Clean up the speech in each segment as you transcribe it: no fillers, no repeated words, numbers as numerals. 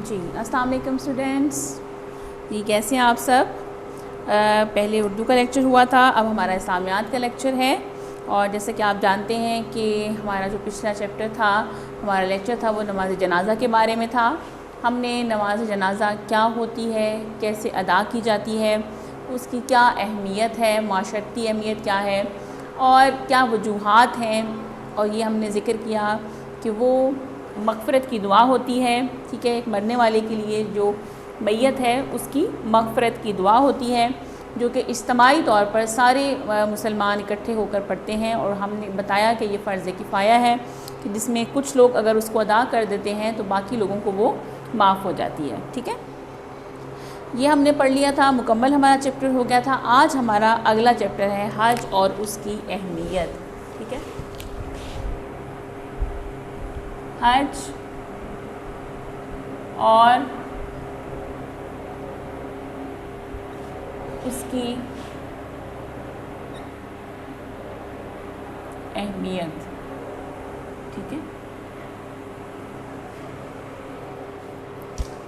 جی السلام علیکم اسٹوڈینٹس، جی کیسے ہیں آپ سب؟ پہلے اردو کا لیکچر ہوا تھا، اب ہمارا اسلامیات کا لیکچر ہے. اور جیسے کہ آپ جانتے ہیں کہ ہمارا جو پچھلا چیپٹر تھا، ہمارا لیکچر تھا، وہ نماز جنازہ کے بارے میں تھا. ہم نے نماز جنازہ کیا ہوتی ہے، کیسے ادا کی جاتی ہے، اس کی کیا اہمیت ہے، معاشرتی اہمیت کیا ہے اور کیا وجوہات ہیں، اور یہ ہم نے ذکر کیا کہ وہ مغفرت کی دعا ہوتی ہے. ٹھیک ہے، ایک مرنے والے کے لیے جو میت ہے اس کی مغفرت کی دعا ہوتی ہے، جو کہ اجتماعی طور پر سارے مسلمان اکٹھے ہو کر پڑھتے ہیں. اور ہم نے بتایا کہ یہ فرض کفایہ ہے کہ جس میں کچھ لوگ اگر اس کو ادا کر دیتے ہیں تو باقی لوگوں کو وہ معاف ہو جاتی ہے. ٹھیک ہے، یہ ہم نے پڑھ لیا تھا، مکمل ہمارا چیپٹر ہو گیا تھا. آج ہمارا اگلا چیپٹر ہے حج اور اس کی اہمیت. ٹھیک ہے، حج اور اس کی اہمیت. ٹھیک ہے،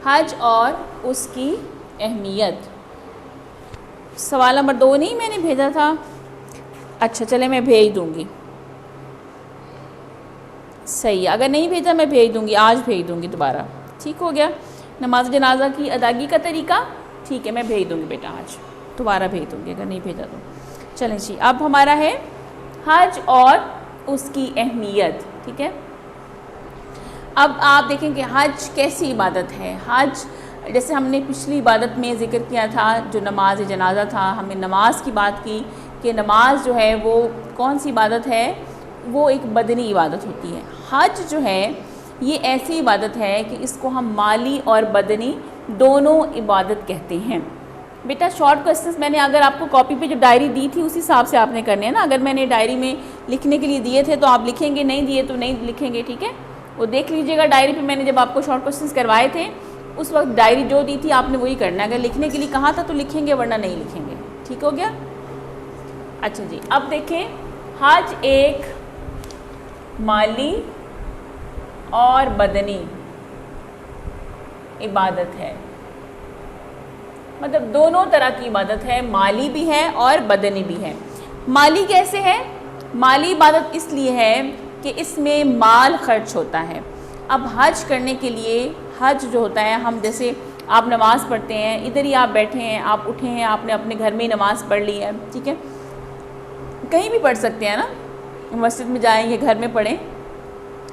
حج اور اس کی اہمیت. سوال نمبر 2 نہیں میں نے بھیجا تھا؟ اچھا چلے میں بھیج دوں گی. صحیح، اگر نہیں بھیجا میں بھیج دوں گی، آج بھیج دوں گی دوبارہ. ٹھیک ہو گیا، نماز جنازہ کی ادائیگی کا طریقہ. ٹھیک ہے، میں بھیج دوں گی بیٹا، آج دوبارہ بھیج دوں گی اگر نہیں بھیجا تو. چلیں جی، اب ہمارا ہے حج اور اس کی اہمیت. ٹھیک ہے، اب آپ دیکھیں کہ حج کیسی عبادت ہے. حج جیسے ہم نے پچھلی عبادت میں ذکر کیا تھا جو نماز جنازہ تھا، ہم نے نماز کی بات کی کہ نماز جو ہے وہ کون سی عبادت ہے، وہ ایک بدنی عبادت ہوتی ہے. حج جو ہے یہ ایسی عبادت ہے کہ اس کو ہم مالی اور بدنی دونوں عبادت کہتے ہیں. بیٹا شارٹ کوسچنس میں نے اگر آپ کو کاپی پہ جو ڈائری دی تھی اسی حساب سے آپ نے کرنے ہیں نا. اگر میں نے ڈائری میں لکھنے کے لیے دیے تھے تو آپ لکھیں گے، نہیں دیے تو نہیں لکھیں گے. ٹھیک ہے، وہ دیکھ لیجئے گا ڈائری پہ. میں نے جب آپ کو شارٹ کوسچنس کروائے تھے اس وقت ڈائری جو دی تھی آپ نے وہی کرنا ہے. اگر لکھنے کے لیے کہا تھا تو لکھیں گے ورنہ نہیں لکھیں گے. ٹھیک ہو گیا؟ اچھا جی، اب دیکھیں حج ایک مالی اور بدنی عبادت ہے. مطلب دونوں طرح کی عبادت ہے، مالی بھی ہے اور بدنی بھی ہے. مالی کیسے ہے؟ مالی عبادت اس لیے ہے کہ اس میں مال خرچ ہوتا ہے. اب حج کرنے کے لیے حج جو ہوتا ہے، ہم جیسے آپ نماز پڑھتے ہیں، ادھر ہی آپ بیٹھے ہیں، آپ اٹھے ہیں، آپ نے اپنے گھر میں ہی نماز پڑھ لی ہے. ٹھیک ہے، کہیں بھی پڑھ سکتے ہیں نا، مسجد میں جائیں یا گھر میں پڑھیں.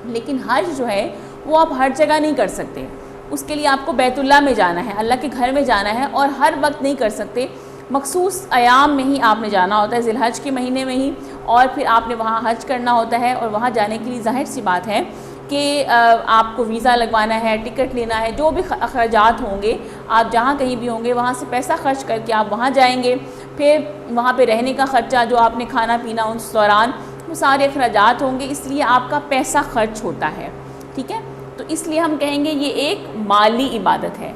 لیکن حج جو ہے وہ آپ ہر جگہ نہیں کر سکتے. اس کے لیے آپ کو بیت اللہ میں جانا ہے، اللہ کے گھر میں جانا ہے، اور ہر وقت نہیں کر سکتے. مخصوص ایام میں ہی آپ نے جانا ہوتا ہے، ذی الحج کے مہینے میں ہی، اور پھر آپ نے وہاں حج کرنا ہوتا ہے. اور وہاں جانے کے لیے ظاہر سی بات ہے کہ آپ کو ویزا لگوانا ہے، ٹکٹ لینا ہے، جو بھی اخراجات ہوں گے، آپ جہاں کہیں بھی ہوں گے وہاں سے پیسہ خرچ کر کے آپ وہاں جائیں گے. پھر وہاں پہ رہنے کا خرچہ، جو آپ نے کھانا پینا اس دوران، وہ سارے اخراجات ہوں گے. اس لیے آپ کا پیسہ خرچ ہوتا ہے. ٹھیک ہے، تو اس لیے ہم کہیں گے یہ ایک مالی عبادت ہے.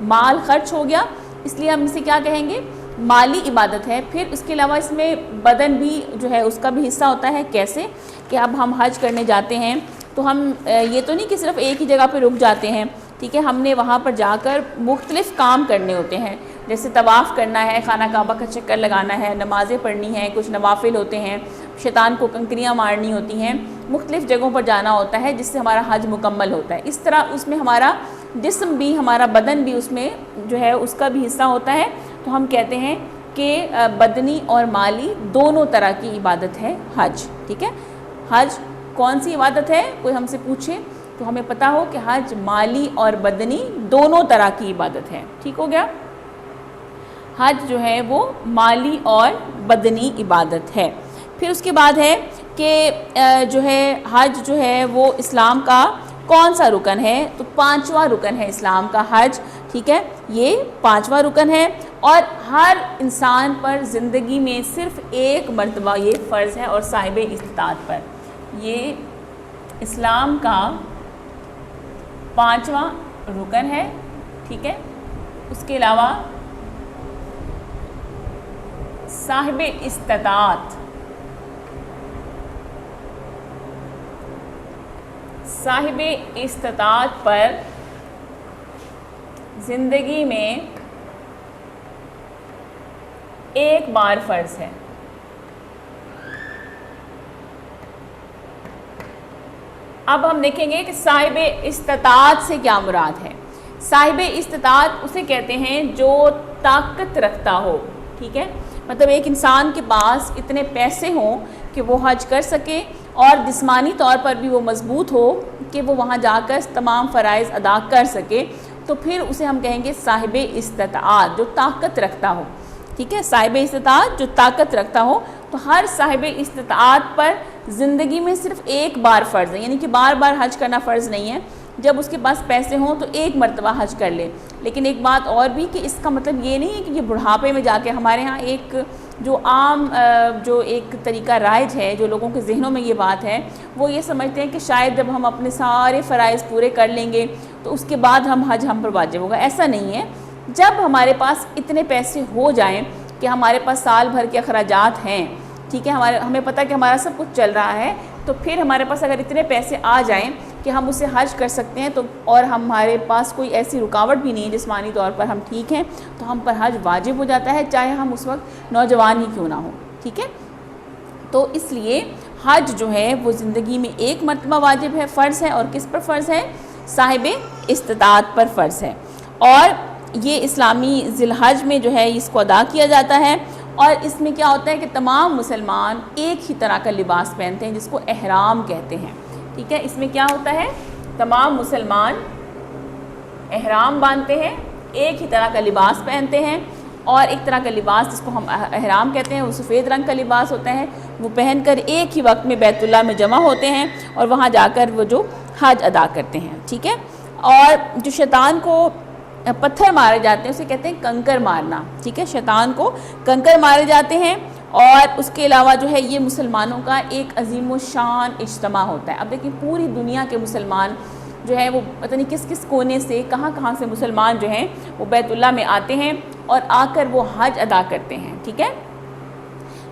مال خرچ ہو گیا، اس لیے ہم اسے کیا کہیں گے؟ مالی عبادت ہے. پھر اس کے علاوہ اس میں بدن بھی جو ہے اس کا بھی حصہ ہوتا ہے. کیسے کہ اب ہم حج کرنے جاتے ہیں تو ہم یہ تو نہیں کہ صرف ایک ہی جگہ پہ رک جاتے ہیں. ٹھیک ہے، ہم نے وہاں پر جا کر مختلف کام کرنے ہوتے ہیں. جیسے طواف کرنا ہے، خانہ کعبہ کا چکر لگانا ہے، نمازیں پڑھنی ہیں، کچھ نوافل ہوتے ہیں، شیطان کو کنکریاں مارنی ہوتی ہیں، مختلف جگہوں پر جانا ہوتا ہے جس سے ہمارا حج مکمل ہوتا ہے. اس طرح اس میں ہمارا جسم بھی، ہمارا بدن بھی اس میں جو ہے اس کا بھی حصہ ہوتا ہے. تو ہم کہتے ہیں کہ بدنی اور مالی دونوں طرح کی عبادت ہے حج. ٹھیک ہے، حج کون سی عبادت ہے؟ کوئی ہم سے پوچھے تو ہمیں پتہ ہو کہ حج مالی اور بدنی دونوں طرح کی عبادت ہے. ٹھیک ہو گیا، حج جو ہے وہ مالی اور بدنی عبادت ہے. پھر اس کے بعد ہے کہ جو ہے حج جو ہے وہ اسلام کا کون سا رکن ہے؟ تو 5واں رکن ہے اسلام کا حج. ٹھیک ہے، یہ 5واں رکن ہے، اور ہر انسان پر زندگی میں صرف ایک مرتبہ یہ فرض ہے اور صاحب استطاعت پر. یہ اسلام کا 5واں رکن ہے. ٹھیک ہے، اس کے علاوہ صاحب استطاعت پر زندگی میں ایک بار فرض ہے. اب ہم دیکھیں گے کہ صاحب استطاعت سے کیا مراد ہے. صاحب استطاعت اسے کہتے ہیں جو طاقت رکھتا ہو. ٹھیک ہے, مطلب ایک انسان کے پاس اتنے پیسے ہوں کہ وہ حج کر سکے اور جسمانی طور پر بھی وہ مضبوط ہو کہ وہ وہاں جا کر تمام فرائض ادا کر سکے, تو پھر اسے ہم کہیں گے صاحب استطاعت, جو طاقت رکھتا ہو. ٹھیک ہے, صاحب استطاعت جو طاقت رکھتا ہو. تو ہر صاحب استطاعت پر زندگی میں صرف ایک بار فرض ہے, یعنی کہ بار بار حج کرنا فرض نہیں ہے. جب اس کے پاس پیسے ہوں تو ایک مرتبہ حج کر لے. لیکن ایک بات اور بھی کہ اس کا مطلب یہ نہیں ہے کہ یہ بڑھاپے میں جا کے, ہمارے ہاں ایک جو عام جو ایک طریقہ رائج ہے, جو لوگوں کے ذہنوں میں یہ بات ہے, وہ یہ سمجھتے ہیں کہ شاید جب ہم اپنے سارے فرائض پورے کر لیں گے تو اس کے بعد حج ہم پر واجب ہوگا. ایسا نہیں ہے. جب ہمارے پاس اتنے پیسے ہو جائیں کہ ہمارے پاس سال بھر کے اخراجات ہیں, ٹھیک ہے, ہمیں پتہ کہ ہمارا سب کچھ چل رہا ہے, تو پھر ہمارے پاس اگر اتنے پیسے آ جائیں کہ ہم اسے حج کر سکتے ہیں, تو اور ہمارے پاس کوئی ایسی رکاوٹ بھی نہیں ہے, جسمانی طور پر ہم ٹھیک ہیں, تو ہم پر حج واجب ہو جاتا ہے, چاہے ہم اس وقت نوجوان ہی کیوں نہ ہوں. ٹھیک ہے, تو اس لیے حج جو ہے وہ زندگی میں ایک مرتبہ واجب ہے, فرض ہے. اور کس پر فرض ہے؟ صاحب استطاعت پر فرض ہے. اور یہ اسلامی ذی الحج میں جو ہے اس کو ادا کیا جاتا ہے. اور اس میں کیا ہوتا ہے کہ تمام مسلمان ایک ہی طرح کا لباس پہنتے ہیں, جس کو احرام کہتے ہیں. ٹھیک ہے, اس میں کیا ہوتا ہے, تمام مسلمان احرام باندھتے ہیں, ایک ہی طرح کا لباس پہنتے ہیں, اور ایک طرح کا لباس جس کو ہم احرام کہتے ہیں وہ سفید رنگ کا لباس ہوتا ہے, وہ پہن کر ایک ہی وقت میں بیت اللہ میں جمع ہوتے ہیں اور وہاں جا کر وہ جو حج ادا کرتے ہیں. ٹھیک ہے, اور جو شیطان کو پتھر مارے جاتے ہیں اسے کہتے ہیں کنکر مارنا. ٹھیک ہے, شیطان کو کنکر مارے جاتے ہیں. اور اس کے علاوہ جو ہے یہ مسلمانوں کا ایک عظیم الشان اجتماع ہوتا ہے. اب دیکھیں پوری دنیا کے مسلمان جو ہے وہ پتہ نہیں کس کس کونے سے کہاں سے مسلمان جو ہیں وہ بیت اللہ میں آتے ہیں اور آ کر وہ حج ادا کرتے ہیں. ٹھیک ہے,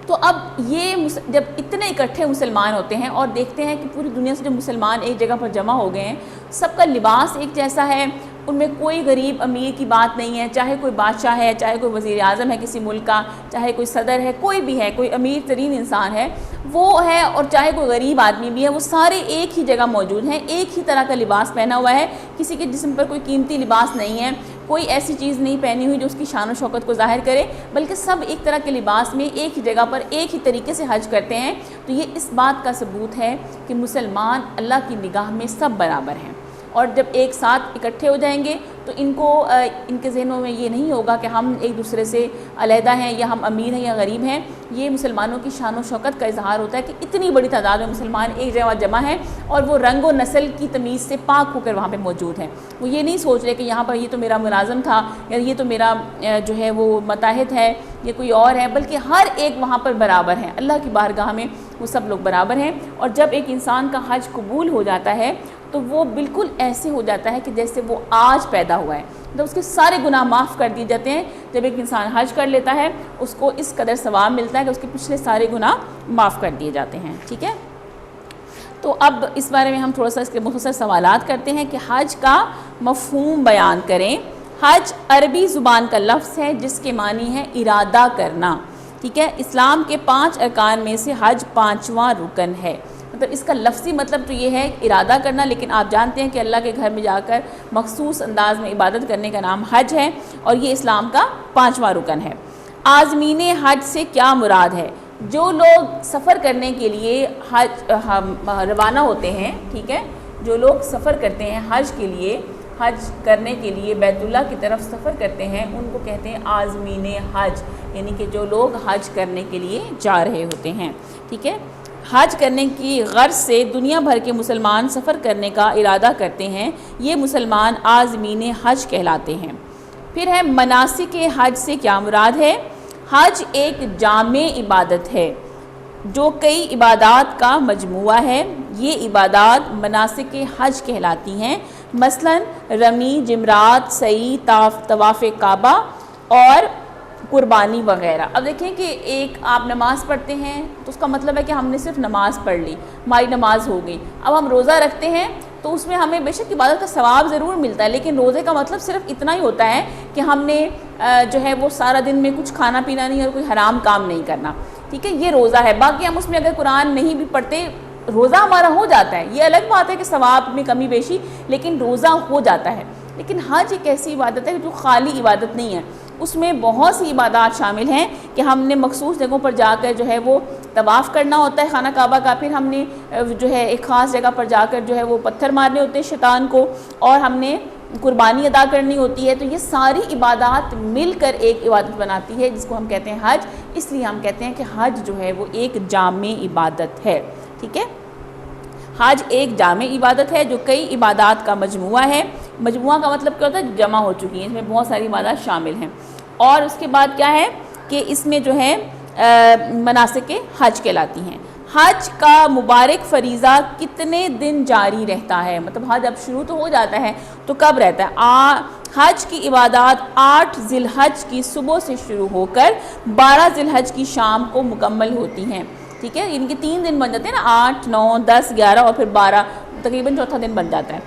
تو اب یہ جب اتنے اکٹھے مسلمان ہوتے ہیں اور دیکھتے ہیں کہ پوری دنیا سے جو مسلمان ایک جگہ پر جمع ہو گئے ہیں, سب کا لباس ایک جیسا ہے, ان میں کوئی غریب امیر کی بات نہیں ہے, چاہے کوئی بادشاہ ہے, چاہے کوئی وزیر اعظم ہے کسی ملک کا, چاہے کوئی صدر ہے, کوئی بھی ہے, کوئی امیر ترین انسان ہے وہ ہے, اور چاہے کوئی غریب آدمی بھی ہے, وہ سارے ایک ہی جگہ موجود ہیں, ایک ہی طرح کا لباس پہنا ہوا ہے. کسی کے جسم پر کوئی قیمتی لباس نہیں ہے, کوئی ایسی چیز نہیں پہنی ہوئی جو اس کی شان و شوکت کو ظاہر کرے, بلکہ سب ایک طرح کے لباس میں ایک ہی جگہ پر ایک ہی طریقے سے حج کرتے ہیں. تو یہ اس بات کا ثبوت ہے کہ مسلمان اللہ کی نگاہ میں سب برابر ہیں. اور جب ایک ساتھ اکٹھے ہو جائیں گے تو ان کے ذہنوں میں یہ نہیں ہوگا کہ ہم ایک دوسرے سے علیحدہ ہیں یا ہم امیر ہیں یا غریب ہیں. یہ مسلمانوں کی شان و شوکت کا اظہار ہوتا ہے کہ اتنی بڑی تعداد میں مسلمان ایک جگہ جمع ہیں اور وہ رنگ و نسل کی تمیز سے پاک ہو کر وہاں پہ موجود ہیں. وہ یہ نہیں سوچ رہے کہ یہاں پر یہ تو میرا ملازم تھا یا یہ تو میرا جو ہے وہ متحد ہے یا کوئی اور ہے, بلکہ ہر ایک وہاں پر برابر ہیں. اللہ کی بارگاہ میں وہ سب لوگ برابر ہیں. اور جب ایک انسان کا حج قبول ہو جاتا ہے تو وہ بالکل ایسے ہو جاتا ہے کہ جیسے وہ آج پیدا ہوا ہے. تو اس کے سارے گناہ معاف کر دیے جاتے ہیں. جب ایک انسان حج کر لیتا ہے اس کو اس قدر ثواب ملتا ہے کہ اس کے پچھلے سارے گناہ معاف کر دیے جاتے ہیں. ٹھیک ہے, تو اب اس بارے میں ہم تھوڑا سا اس کے مختصر سوالات کرتے ہیں کہ حج کا مفہوم بیان کریں. حج عربی زبان کا لفظ ہے جس کے معنی ہے ارادہ کرنا. ٹھیک ہے, اسلام کے 5 ارکان میں سے حج 5واں رکن ہے. مطلب اس کا لفظی مطلب تو یہ ہے ارادہ کرنا, لیکن آپ جانتے ہیں کہ اللہ کے گھر میں جا کر مخصوص انداز میں عبادت کرنے کا نام حج ہے, اور یہ اسلام کا 5واں رکن ہے. عازمین حج سے کیا مراد ہے؟ جو لوگ سفر کرنے کے لیے حج روانہ ہوتے ہیں. ٹھیک ہے, جو لوگ سفر کرتے ہیں حج کے لیے, حج کرنے کے لیے بیت اللہ کی طرف سفر کرتے ہیں, ان کو کہتے ہیں عازمین حج, یعنی کہ جو لوگ حج کرنے کے لیے جا رہے ہوتے ہیں. ٹھیک ہے, حج کرنے کی غرض سے دنیا بھر کے مسلمان سفر کرنے کا ارادہ کرتے ہیں, یہ مسلمان عازمین حج کہلاتے ہیں. پھر ہے مناسک حج سے کیا مراد ہے؟ حج ایک جامع عبادت ہے جو کئی عبادات کا مجموعہ ہے. یہ عبادات مناسک حج کہلاتی ہیں, مثلا رمی, جمرات, سعی, طواف کعبہ اور قربانی وغیرہ. اب دیکھیں کہ ایک آپ نماز پڑھتے ہیں تو اس کا مطلب ہے کہ ہم نے صرف نماز پڑھ لی, ہماری نماز ہو گئی. اب ہم روزہ رکھتے ہیں تو اس میں ہمیں بے شک عبادت کا ثواب ضرور ملتا ہے، لیکن روزے کا مطلب صرف اتنا ہی ہوتا ہے کہ ہم نے جو ہے وہ سارا دن میں کچھ کھانا پینا نہیں اور کوئی حرام کام نہیں کرنا، ٹھیک ہے، یہ روزہ ہے۔ باقی ہم اس میں اگر قرآن نہیں بھی پڑھتے روزہ ہمارا ہو جاتا ہے، یہ الگ بات ہے کہ ثواب میں کمی بیشی، لیکن روزہ ہو جاتا ہے۔ لیکن حج ایک ایسی عبادت ہے جو خالی عبادت نہیں ہے، اس میں بہت سی عبادات شامل ہیں کہ ہم نے مخصوص جگہوں پر جا کر جو ہے وہ طواف کرنا ہوتا ہے خانہ کعبہ کا، پھر ہم نے جو ہے ایک خاص جگہ پر جا کر جو ہے وہ پتھر مارنے ہوتے ہیں شیطان کو، اور ہم نے قربانی ادا کرنی ہوتی ہے۔ تو یہ ساری عبادات مل کر ایک عبادت بناتی ہے جس کو ہم کہتے ہیں حج، اس لیے ہم کہتے ہیں کہ حج جو ہے وہ ایک جامع عبادت ہے، ٹھیک ہے۔ حج ایک جامع عبادت ہے جو کئی عبادات کا مجموعہ ہے۔ مجموعہ کا مطلب کیا ہوتا ہے؟ جمع ہو چکی ہیں، اس میں بہت ساری عبادات شامل ہیں۔ اور اس کے بعد کیا ہے کہ اس میں جو ہے مناسک حج کہلاتی ہیں۔ حج کا مبارک فریضہ کتنے دن جاری رہتا ہے؟ مطلب حج اب شروع تو ہو جاتا ہے تو کب رہتا ہے؟ حج کی عبادات 8 ذی الحج کی صبح سے شروع ہو کر 12 ذی الحج کی شام کو مکمل ہوتی ہیں، ٹھیک ہے۔ ان کے 3 دن بن جاتے ہیں نا، 8، 9، 10، 11 اور پھر 12، تقریباً چوتھا دن بن جاتا ہے،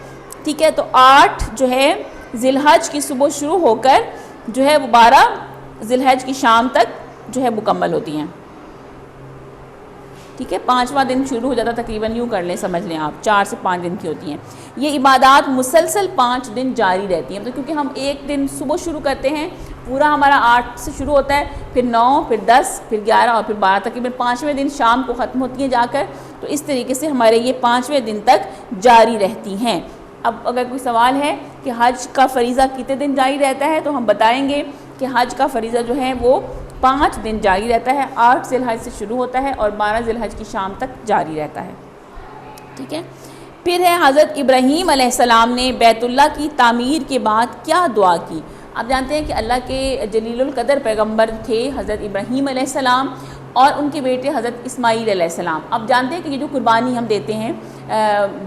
ٹھیک ہے۔ تو 8 جو ہے ذی الحج کی صبح شروع ہو کر جو ہے وہ 12 ذی الحج کی شام تک جو ہے مکمل ہوتی ہیں، ٹھیک ہے۔ 5واں دن شروع ہو جاتا ہے، تقریباً یوں کر لیں، سمجھ لیں آپ 4 سے 5 دن کی ہوتی ہیں۔ یہ عبادات مسلسل 5 دن جاری رہتی ہیں، کیونکہ ہم ایک دن صبح شروع کرتے ہیں، پورا ہمارا 8 سے شروع ہوتا ہے، پھر 9، پھر 10، پھر 11 اور پھر 12، تقریباً 5ویں دن شام کو ختم ہوتی ہیں جا کر۔ تو اس طریقے سے ہمارے یہ 5ویں دن تک جاری رہتی ہیں۔ اب اگر کوئی سوال ہے کہ حج کا فریضہ کتنے دن جاری رہتا ہے، تو ہم بتائیں گے کہ حج کا فریضہ جو ہے وہ 5 دن جاری رہتا ہے، 8 ذی الحج سے شروع ہوتا ہے اور 12 ذی الحج کی شام تک جاری رہتا ہے، ٹھیک ہے۔ پھر ہے حضرت ابراہیم علیہ السلام نے بیت اللہ کی تعمیر کے بعد کیا دعا کی؟ آپ جانتے ہیں کہ اللہ کے جلیل القدر پیغمبر تھے حضرت ابراہیم علیہ السلام اور ان کے بیٹے حضرت اسماعیل علیہ السلام۔ اب جانتے ہیں کہ یہ جو قربانی ہم دیتے ہیں،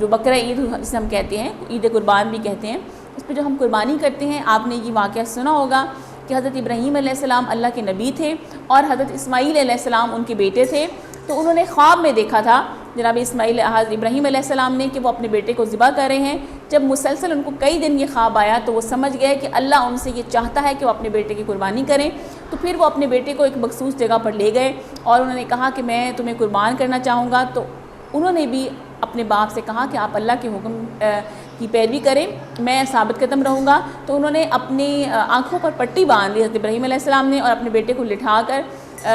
جو بقرہ عید جسے ہم کہتے ہیں، عید قربان بھی کہتے ہیں، اس پہ جو ہم قربانی کرتے ہیں، آپ نے یہ واقعہ سنا ہوگا کہ حضرت ابراہیم علیہ السلام اللہ کے نبی تھے اور حضرت اسماعیل علیہ السلام ان کے بیٹے تھے۔ تو انہوں نے خواب میں دیکھا تھا جناب حضرت ابراہیم علیہ السلام نے کہ وہ اپنے بیٹے کو ذبح کر رہے ہیں۔ جب مسلسل ان کو کئی دن یہ خواب آیا تو وہ سمجھ گئے کہ اللہ ان سے یہ چاہتا ہے کہ وہ اپنے بیٹے کی قربانی کریں۔ تو پھر وہ اپنے بیٹے کو ایک مخصوص جگہ پر لے گئے اور انہوں نے کہا کہ میں تمہیں قربان کرنا چاہوں گا۔ تو انہوں نے بھی اپنے باپ سے کہا کہ آپ اللہ کے حکم کی پیروی کریں، میں ثابت قدم رہوں گا۔ تو انہوں نے اپنی آنکھوں پر پٹی باندھ لی حضرت ابراہیم علیہ السلام نے، اور اپنے بیٹے کو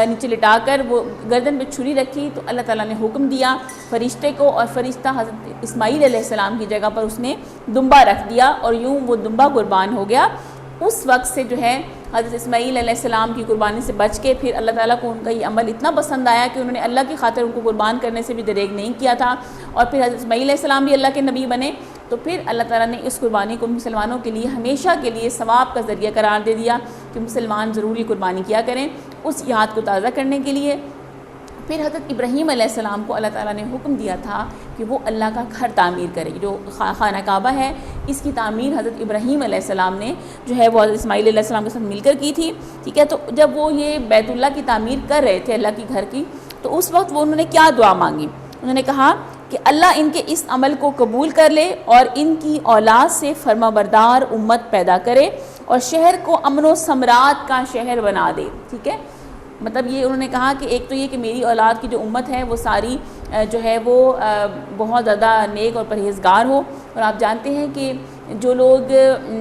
نیچے لٹا کر وہ گردن پہ چھری رکھی۔ تو اللہ تعالیٰ نے حکم دیا فرشتے کو، اور فرشتہ حضرت اسماعیل علیہ السلام کی جگہ پر اس نے دمبا رکھ دیا اور یوں وہ دمبا قربان ہو گیا۔ اس وقت سے جو ہے حضرت اسماعیل علیہ السلام کی قربانی سے بچ کے پھر اللہ تعالیٰ کو ان کا یہ عمل اتنا پسند آیا کہ انہوں نے اللہ کی خاطر ان کو قربان کرنے سے بھی دریغ نہیں کیا تھا، اور پھر حضرت اسماعیل علیہ السلام بھی اللہ کے نبی بنے۔ تو پھر اللہ تعالیٰ نے اس قربانی کو مسلمانوں کے لیے ہمیشہ کے لیے ثواب کا ذریعہ قرار دے دیا کہ مسلمان ضروری قربانی کیا کریں اس یاد کو تازہ کرنے کے لیے۔ پھر حضرت ابراہیم علیہ السلام کو اللہ تعالیٰ نے حکم دیا تھا کہ وہ اللہ کا گھر تعمیر کرے، جو خانہ کعبہ ہے اس کی تعمیر حضرت ابراہیم علیہ السلام نے جو ہے وہ حضرت اسماعیل علیہ السلام کے ساتھ مل کر کی تھی، ٹھیک ہے۔ تو جب وہ یہ بیت اللہ کی تعمیر کر رہے تھے اللہ کی گھر کی، تو اس وقت وہ انہوں نے کیا دعا مانگی؟ انہوں نے کہا کہ اللہ ان کے اس عمل کو قبول کر لے اور ان کی اولاد سے فرما بردار امت پیدا کرے اور شہر کو امن و ثمرات کا شہر بنا دے، ٹھیک ہے۔ مطلب یہ انہوں نے کہا کہ ایک تو یہ کہ میری اولاد کی جو امت ہے وہ ساری جو ہے وہ بہت زیادہ نیک اور پرہیزگار ہو۔ اور آپ جانتے ہیں کہ جو لوگ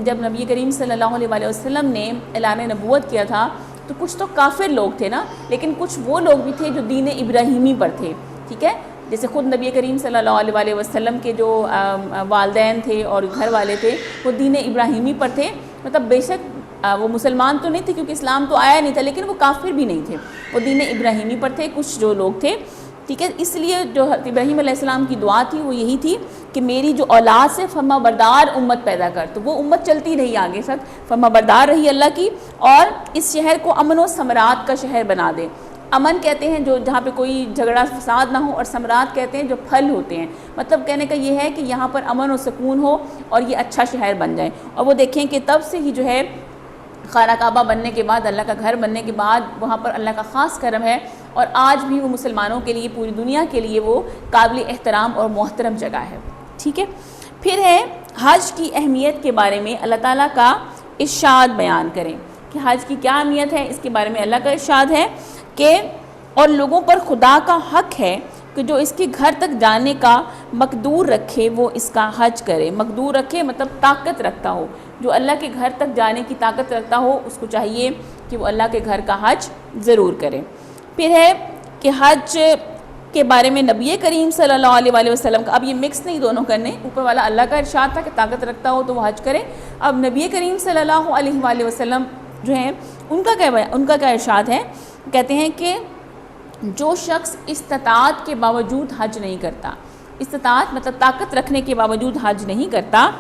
جب نبی کریم صلی اللہ علیہ وسلم نے اعلان نبوت کیا تھا تو کچھ تو کافر لوگ تھے نا، لیکن کچھ وہ لوگ بھی تھے جو دین ابراہیمی پر تھے، ٹھیک ہے۔ جیسے خود نبی کریم صلی اللہ علیہ وسلم کے جو والدین تھے اور گھر والے تھے وہ دین ابراہیمی پر تھے، مطلب بے شک وہ مسلمان تو نہیں تھے کیونکہ اسلام تو آیا نہیں تھا، لیکن وہ کافر بھی نہیں تھے، وہ دین ابراہیمی پر تھے کچھ جو لوگ تھے، ٹھیک ہے۔ اس لیے جو ابراہیم علیہ السلام کی دعا تھی وہ یہی تھی کہ میری جو اولاد سے فرما بردار امت پیدا کر۔ تو وہ امت چلتی رہی آگے تک، فرما بردار رہی اللہ کی، اور اس شہر کو امن و ثمرات کا شہر بنا دے۔ امن کہتے ہیں جو جہاں پہ کوئی جھگڑا فساد نہ ہو، اور ثمرات کہتے ہیں جو پھل ہوتے ہیں، مطلب کہنے کا یہ ہے کہ یہاں پر امن و سکون ہو اور یہ اچھا شہر بن جائے۔ اور وہ دیکھیں کہ تب سے ہی جو ہے خانہ کعبہ بننے کے بعد، اللہ کا گھر بننے کے بعد وہاں پر اللہ کا خاص کرم ہے، اور آج بھی وہ مسلمانوں کے لیے، پوری دنیا کے لیے وہ قابل احترام اور محترم جگہ ہے، ٹھیک ہے۔ پھر ہے حج کی اہمیت کے بارے میں اللہ تعالیٰ کا ارشاد بیان کریں کہ حج کی کیا اہمیت ہے. اس کے بارے میں اللہ کا ارشاد ہے کہ اور لوگوں پر خدا کا حق ہے کہ جو اس کے گھر تک جانے کا مقدور رکھے وہ اس کا حج کرے. مقدور رکھے مطلب طاقت رکھتا ہو. جو اللہ کے گھر تک جانے کی طاقت رکھتا ہو اس کو چاہیے کہ وہ اللہ کے گھر کا حج ضرور کرے. پھر ہے کہ حج کے بارے میں نبی کریم صلی اللہ علیہ وسلم کا، اب یہ مکس نہیں دونوں کرنے، اوپر والا اللہ کا ارشاد تھا کہ طاقت رکھتا ہو تو وہ حج کرے. اب نبی کریم صلی اللہ علیہ وسلم جو ہیں ان کا کیا ارشاد ہے، کہتے ہیں کہ جو شخص استطاعت کے باوجود حج نہیں کرتا، استطاعت مطلب طاقت رکھنے کے باوجود حج نہیں کرتا،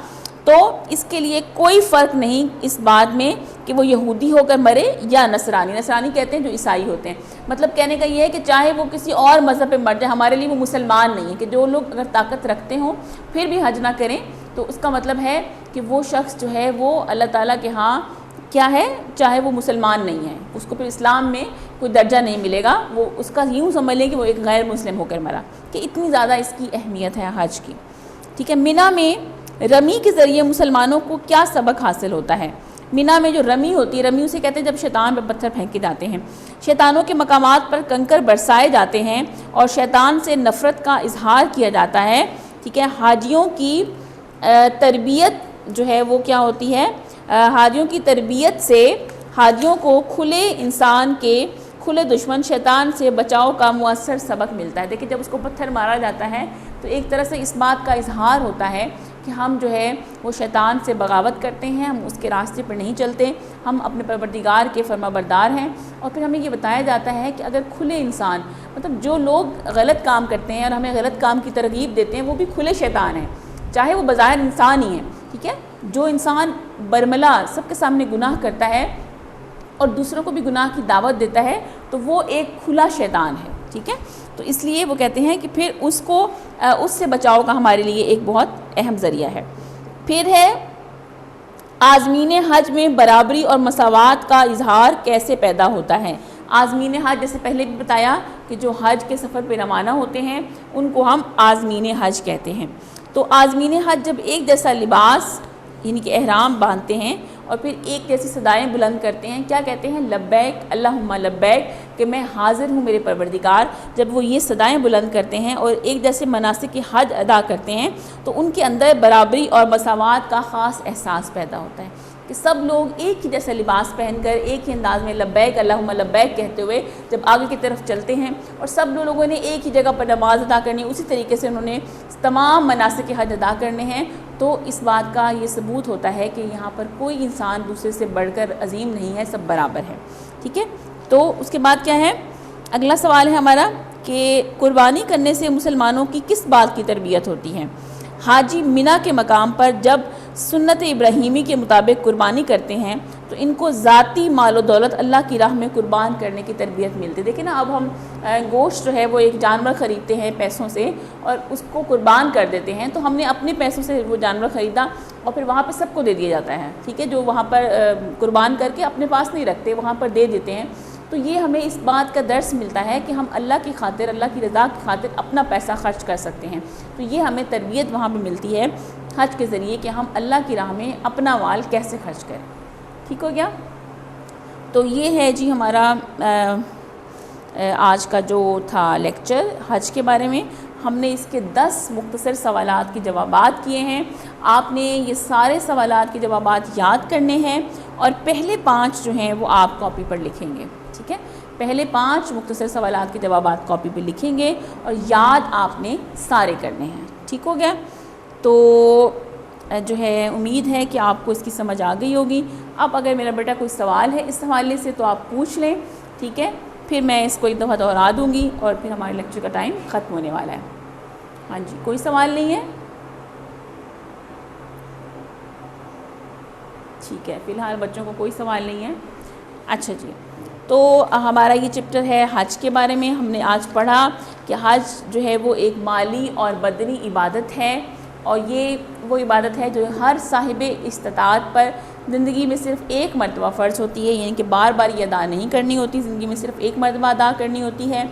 تو اس کے لیے کوئی فرق نہیں اس بات میں کہ وہ یہودی ہو کر مرے یا نصرانی کہتے ہیں جو عیسائی ہوتے ہیں. مطلب کہنے کا یہ ہے کہ چاہے وہ کسی اور مذہب پہ مر جائے، ہمارے لیے وہ مسلمان نہیں ہے. کہ جو لوگ اگر طاقت رکھتے ہوں پھر بھی حج نہ کریں تو اس کا مطلب ہے کہ وہ شخص جو ہے وہ اللہ تعالیٰ کے ہاں کیا ہے، چاہے وہ مسلمان نہیں ہے، اس کو پھر اسلام میں کوئی درجہ نہیں ملے گا. وہ اس کا یوں سمجھ لیں کہ وہ ایک غیر مسلم ہو کر مرا. کہ اتنی زیادہ اس کی اہمیت ہے حج کی. ٹھیک ہے. منی میں رمی کے ذریعے مسلمانوں کو کیا سبق حاصل ہوتا ہے؟ منی میں جو رمی ہوتی ہے، رمی اسے کہتے ہیں جب شیطان پہ پتھر پھینکے جاتے ہیں، شیطانوں کے مقامات پر کنکر برسائے جاتے ہیں اور شیطان سے نفرت کا اظہار کیا جاتا ہے. ٹھیک ہے. حاجیوں کی تربیت جو ہے وہ کیا ہوتی ہے، حاجیوں کی تربیت سے حاجیوں کو کھلے انسان کے کھلے دشمن شیطان سے بچاؤ کا مؤثر سبق ملتا ہے. دیکھیں جب اس کو پتھر مارا جاتا ہے تو ایک طرح سے اس بات کا اظہار ہوتا ہے کہ ہم جو ہے وہ شیطان سے بغاوت کرتے ہیں، ہم اس کے راستے پر نہیں چلتے، ہم اپنے پروردگار کے فرما بردار ہیں. اور پھر ہمیں یہ بتایا جاتا ہے کہ اگر کھلے انسان مطلب جو لوگ غلط کام کرتے ہیں اور ہمیں غلط کام کی ترغیب دیتے ہیں وہ بھی کھلے شیطان ہیں، چاہے وہ بظاہر انسان ہی ہیں. ٹھیک ہے. جو انسان برملا سب کے سامنے گناہ کرتا ہے اور دوسروں کو بھی گناہ کی دعوت دیتا ہے تو وہ ایک کھلا شیطان ہے. ٹھیک ہے. تو اس لیے وہ کہتے ہیں کہ پھر اس سے بچاؤ کا ہمارے لیے ایک بہت اہم ذریعہ ہے. پھر ہے آزمین حج میں برابری اور مساوات کا اظہار کیسے پیدا ہوتا ہے؟ آزمین حج جیسے پہلے بھی بتایا کہ جو حج کے سفر پہ روانہ ہوتے ہیں ان کو ہم آزمین حج کہتے ہیں. تو آزمین حج جب ایک جیسا لباس یعنی کہ احرام باندھتے ہیں اور پھر ایک جیسی صدائیں بلند کرتے ہیں، کیا کہتے ہیں؟ لبیک اللہم لبیک، کہ میں حاضر ہوں میرے پروردگار. جب وہ یہ صدائیں بلند کرتے ہیں اور ایک جیسے مناسک حج ادا کرتے ہیں تو ان کے اندر برابری اور مساوات کا خاص احساس پیدا ہوتا ہے کہ سب لوگ ایک ہی جیسا لباس پہن کر ایک ہی انداز میں لبیک اللہم لبیک کہتے ہوئے جب آگے کی طرف چلتے ہیں اور سب لوگوں نے ایک ہی جگہ پر نماز ادا کرنی، اسی طریقے سے انہوں نے تمام مناسک حج ادا کرنے ہیں، تو اس بات کا یہ ثبوت ہوتا ہے کہ یہاں پر کوئی انسان دوسرے سے بڑھ کر عظیم نہیں ہے، سب برابر ہے. ٹھیک ہے. تو اس کے بعد کیا ہے، اگلا سوال ہے ہمارا کہ قربانی کرنے سے مسلمانوں کی کس بات کی تربیت ہوتی ہے؟ حاجی منی کے مقام پر جب سنت ابراہیمی کے مطابق قربانی کرتے ہیں تو ان کو ذاتی مال و دولت اللہ کی راہ میں قربان کرنے کی تربیت ملتی ہے. دیکھیں نا، اب ہم گوشت جو ہے وہ ایک جانور خریدتے ہیں پیسوں سے اور اس کو قربان کر دیتے ہیں، تو ہم نے اپنے پیسوں سے وہ جانور خریدا اور پھر وہاں پہ سب کو دے دیا جاتا ہے. ٹھیک ہے. جو وہاں پر قربان کر کے اپنے پاس نہیں رکھتے، وہاں پر دے دیتے ہیں. تو یہ ہمیں اس بات کا درس ملتا ہے کہ ہم اللہ کی خاطر، اللہ کی رضا کی خاطر اپنا پیسہ خرچ کر سکتے ہیں. تو یہ ہمیں تربیت وہاں پہ ملتی ہے حج کے ذریعے کہ ہم اللہ کی راہ میں اپنا مال کیسے خرچ کریں. ٹھیک ہو گیا. تو یہ ہے جی ہمارا آج کا جو تھا لیکچر حج کے بارے میں. ہم نے اس کے 10 مختصر سوالات کے جوابات کیے ہیں. آپ نے یہ سارے سوالات کے جوابات یاد کرنے ہیں اور پہلے 5 جو ہیں وہ آپ کاپی پر لکھیں گے. ٹھیک ہے. پہلے 5 مختصر سوالات کے جوابات کاپی پہ لکھیں گے اور یاد آپ نے سارے کرنے ہیں. ٹھیک ہو گیا. تو جو ہے امید ہے کہ آپ کو اس کی سمجھ آ گئی ہوگی. اب اگر میرا بیٹا کوئی سوال ہے اس حوالے سے تو آپ پوچھ لیں. ٹھیک ہے. پھر میں اس کو ایک دفعہ دہرا دوں گی اور پھر ہمارے لیکچر کا ٹائم ختم ہونے والا ہے. ہاں جی. کوئی سوال نہیں ہے؟ ٹھیک ہے. فی الحال بچوں کو کوئی سوال نہیں ہے. اچھا جی. تو ہمارا یہ چیپٹر ہے حج کے بارے میں. ہم نے آج پڑھا کہ حج جو ہے وہ ایک مالی اور بدنی عبادت ہے اور یہ وہ عبادت ہے جو ہر صاحب استطاعت پر زندگی میں صرف ایک مرتبہ فرض ہوتی ہے، یعنی کہ بار بار یہ ادا نہیں کرنی ہوتی، زندگی میں صرف ایک مرتبہ ادا کرنی ہوتی ہے.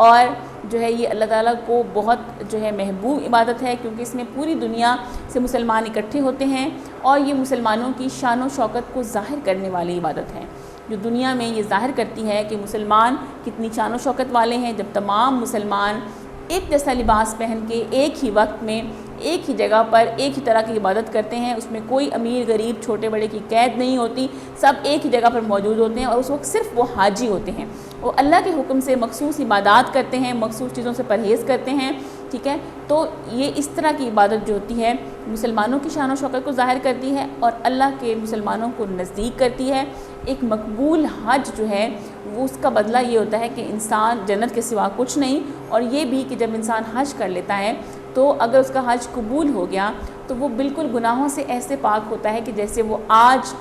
اور جو ہے یہ اللہ تعالیٰ کو بہت جو ہے محبوب عبادت ہے، کیونکہ اس میں پوری دنیا سے مسلمان اکٹھے ہوتے ہیں اور یہ مسلمانوں کی شان و شوکت کو ظاہر کرنے والی عبادت ہے، جو دنیا میں یہ ظاہر کرتی ہے کہ مسلمان کتنی شان و شوکت والے ہیں۔ جب تمام مسلمان ایک جیسا لباس پہن کے ایک ہی وقت میں ایک ہی جگہ پر ایک ہی طرح کی عبادت کرتے ہیں، اس میں کوئی امیر غریب چھوٹے بڑے کی قید نہیں ہوتی، سب ایک ہی جگہ پر موجود ہوتے ہیں، اور اس وقت صرف وہ حاجی ہوتے ہیں، وہ اللہ کے حکم سے مخصوص عبادات کرتے ہیں، مخصوص چیزوں سے پرہیز کرتے ہیں، ٹھیک ہے۔ تو یہ اس طرح کی عبادت جو ہوتی ہے مسلمانوں کی شان و شوکت کو ظاہر کرتی ہے اور اللہ کے مسلمانوں کو نزدیک کرتی ہے۔ ایک مقبول حج جو ہے وہ اس کا بدلہ یہ ہوتا ہے کہ انسان جنت کے سوا کچھ نہیں، اور یہ بھی کہ جب انسان حج کر لیتا ہے تو اگر اس کا حج قبول ہو گیا تو وہ بالکل گناہوں سے ایسے پاک ہوتا ہے کہ جیسے وہ آج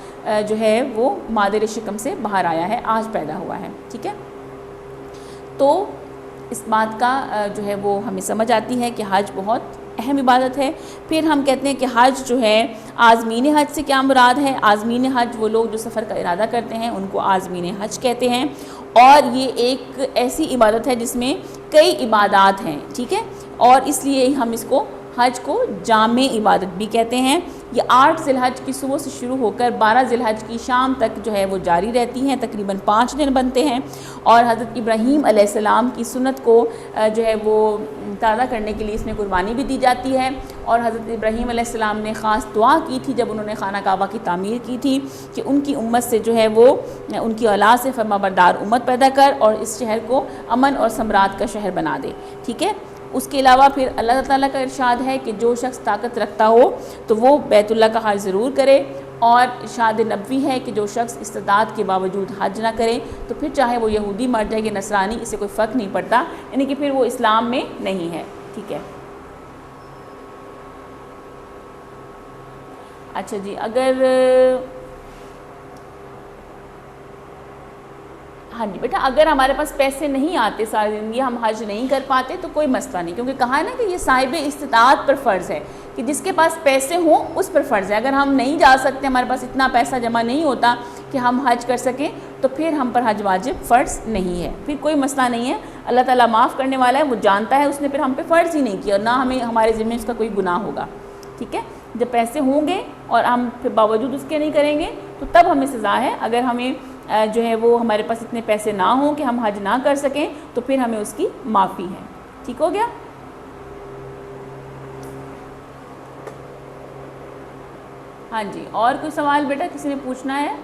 جو ہے وہ مادر شکم سے باہر آیا ہے، آج پیدا ہوا ہے، ٹھیک ہے۔ تو اس بات کا جو ہے وہ ہمیں سمجھ آتی ہے کہ حج بہت اہم عبادت ہے۔ پھر ہم کہتے ہیں کہ حج جو ہے عازمین حج سے کیا مراد ہے؟ عازمین حج وہ لوگ جو سفر کا ارادہ کرتے ہیں ان کو عازمین حج کہتے ہیں، اور یہ ایک ایسی عبادت ہے جس میں کئی عبادات ہیں، ٹھیک ہے، اور اس لیے ہم اس کو حج کو جامع عبادت بھی کہتے ہیں۔ یہ 8 ذی الحج کی صبح سے شروع ہو کر 12 ذی الحج کی شام تک جو ہے وہ جاری رہتی ہیں، تقریباً 5 دن بنتے ہیں، اور حضرت ابراہیم علیہ السلام کی سنت کو جو ہے وہ تازہ کرنے کے لیے اس میں قربانی بھی دی جاتی ہے، اور حضرت ابراہیم علیہ السلام نے خاص دعا کی تھی جب انہوں نے خانہ کعبہ کی تعمیر کی تھی کہ ان کی امت سے جو ہے وہ ان کی اولاد سے فرما بردار امت پیدا کر اور اس شہر کو امن اور ثمرات کا شہر بنا دے، ٹھیک ہے۔ اس کے علاوہ پھر اللہ تعالیٰ کا ارشاد ہے کہ جو شخص طاقت رکھتا ہو تو وہ بیت اللہ کا حج ضرور کرے، اور ارشاد نبوی ہے کہ جو شخص استطاعت کے باوجود حج نہ کرے تو پھر چاہے وہ یہودی مر جائے کہ نصرانی، اس سے کوئی فرق نہیں پڑتا، یعنی کہ پھر وہ اسلام میں نہیں ہے، ٹھیک ہے۔ اچھا جی، اگر ہاں جی بیٹا، اگر ہمارے پاس پیسے نہیں آتے ساری زندگی ہم حج نہیں کر پاتے تو کوئی مسئلہ نہیں، کیونکہ کہا ہے نا کہ یہ صاحب استطاعت پر فرض ہے کہ جس کے پاس پیسے ہوں اس پر فرض ہے۔ اگر ہم نہیں جا سکتے، ہمارے پاس اتنا پیسہ جمع نہیں ہوتا کہ ہم حج کر سکیں، تو پھر ہم پر حج واجب فرض نہیں ہے، پھر کوئی مسئلہ نہیں ہے، اللہ تعالیٰ معاف کرنے والا ہے، وہ جانتا ہے اس نے پھر ہم پہ فرض ہی نہیں کیا، اور نہ ہمیں ہمارے ذمہ اس کا کوئی گناہ ہوگا، ٹھیک ہے۔ جب پیسے ہوں گے اور ہم پھر باوجود اس کے نہیں کریں گے تو تب ہمیں سزا ہے۔ اگر ہمیں جو ہے وہ ہمارے پاس اتنے پیسے نہ ہوں کہ ہم حج نہ کر سکیں تو پھر ہمیں اس کی معافی ہے، ٹھیک ہو گیا۔ ہاں جی، اور کوئی سوال بیٹا کسی نے پوچھنا ہے؟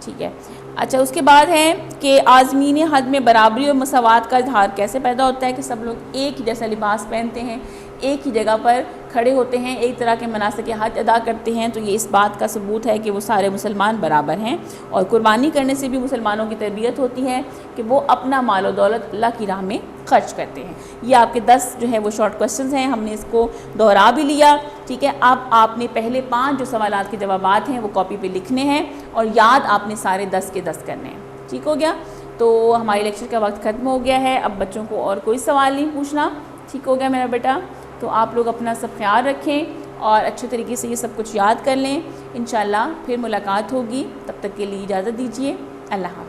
ٹھیک ہے۔ اچھا، اس کے بعد ہے کہ عازمین حج میں برابری اور مساوات کا اظہار کیسے پیدا ہوتا ہے کہ سب لوگ ایک ہی جیسا لباس پہنتے ہیں، ایک ہی جگہ پر کھڑے ہوتے ہیں، ایک طرح کے مناسک حج ادا کرتے ہیں، تو یہ اس بات کا ثبوت ہے کہ وہ سارے مسلمان برابر ہیں، اور قربانی کرنے سے بھی مسلمانوں کی تربیت ہوتی ہے کہ وہ اپنا مال و دولت اللہ کی راہ میں خرچ کرتے ہیں۔ یہ آپ کے 10 جو ہے وہ شارٹ کوسچنز ہیں، ہم نے اس کو دہرا بھی لیا، ٹھیک ہے۔ اب آپ نے پہلے 5 جو سوالات کے جوابات ہیں وہ کاپی پہ لکھنے ہیں، اور یاد آپ نے سارے 10 کے 10 کرنے ہیں، ٹھیک ہو گیا۔ تو ہماری لیکچر کا وقت ختم ہو گیا ہے، اب بچوں کو اور کوئی سوال نہیں پوچھنا، ٹھیک ہو گیا میرا بیٹا۔ تو آپ لوگ اپنا سب خیال رکھیں اور اچھے طریقے سے یہ سب کچھ یاد کر لیں، انشاءاللہ پھر ملاقات ہوگی، تب تک کے لیے اجازت دیجیے، اللہ حافظ۔